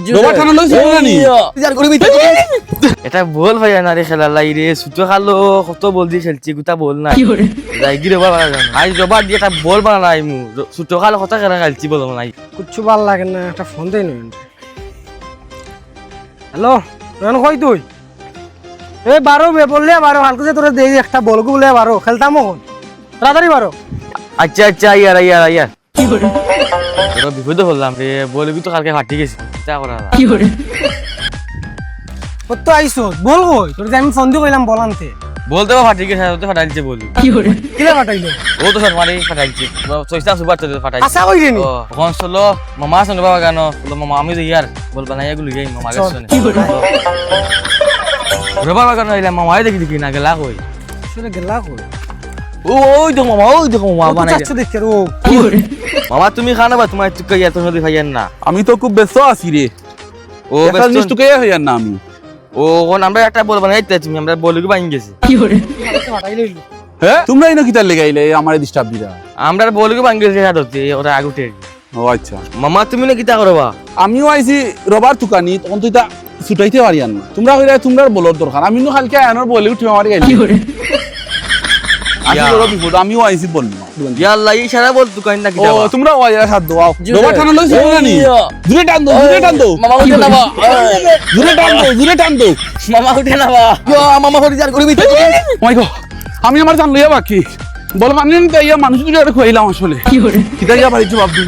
ডোবা ঠানো লইছ না নি এটা বল ভাই না রে খেলা লাই রে সুতো খালো কত বল দিয়ে খেলছি গুতা বল নাই যাই গিরে বাবা আই জবা দিয়ে একটা বল বানা নাই মু সুতো খালো কত খেলা খেলছি বল নাই কিচ্ছু ভাল লাগে না একটা ফোন দেই না হ্যালো রন কই তুই এ বারো বে বললে বারো হালকা যে তোরা দেই একটা বল গুলে বারো খেলতাম কোন তাড়াতাড়ি বারো আচ্ছা আচ্ছা ইয়ার ইয়ার ইয়ার তোরা বিপদ হলাম রে বলবি তো কালকে ফাটি গেছি তা করা কত আইছো বল কই তোর আমি ফোন দিয়ে কইলাম বল আনতে বলতে বা ফাটি গেছে তো ফাটাইছে বল কিলা ফাটাইলো ও তো সর মারি ফাটাইছে চইসা সুবার তো ফাটাইছে আশা কই রে নি ও কোন চলো মামা শুনে বাবা গানো বলো মামা আমি তো ইয়ার বল বানাই এগুলো যাই মামা গেছে রে বাবা গানো ইলা মামা দেখি দেখি না গেলা কই শুনে গেলা কই ওই দেখো মামা বানাই চাচ্ছ দেখে ও মামা তুমি খানা বা তোমার তুই ইয়া তুমি যদি খাইয়েন না আমি তো খুব ব্যস্ত আছি রে ও একটা জিনিস তোকে হইয়ার না আমি ও কোন আমরা একটা বল বানাইতে তুমি আমরা বলগি বানিয়ে গেছি ফাটাই লইলো হ্যাঁ তোমরা ইনো কিতার লেগাইলে আমার ডিস্টার্ব দিরা আমরা বলগি বানিয়ে গেছি হাতে ওরা আগুতে ও আচ্ছা মামা তুমি না কিতা করবা আমিও আইছি রবার তুকানি তখন তুই তা ছুটাইতে পারি না তোমরা কইরা তোমরা বলর দরকার আমি নো কালকে আয়নর বলে উঠি আমার গাইলি আসলে রবি বিপদ আমিও আইছি বলবো ইয়াল্লা এই সারা বল দোকান না ও কিতা তোমরা ওয়াইরা সাথ দাও ডোবা ঠানো লইছ না নি দূরে টান দাও মামা উঠে না বা দূরে টান দাও মামা উঠে না বা মামা হরি যার করবি মাই গো আমি আমার জান লইয়া বাকি বল মানে নিতে ইয়া মানুষ দুটো খুয়াইলাম আসলে কিতা ইয়া বাড়ি জবাব দিই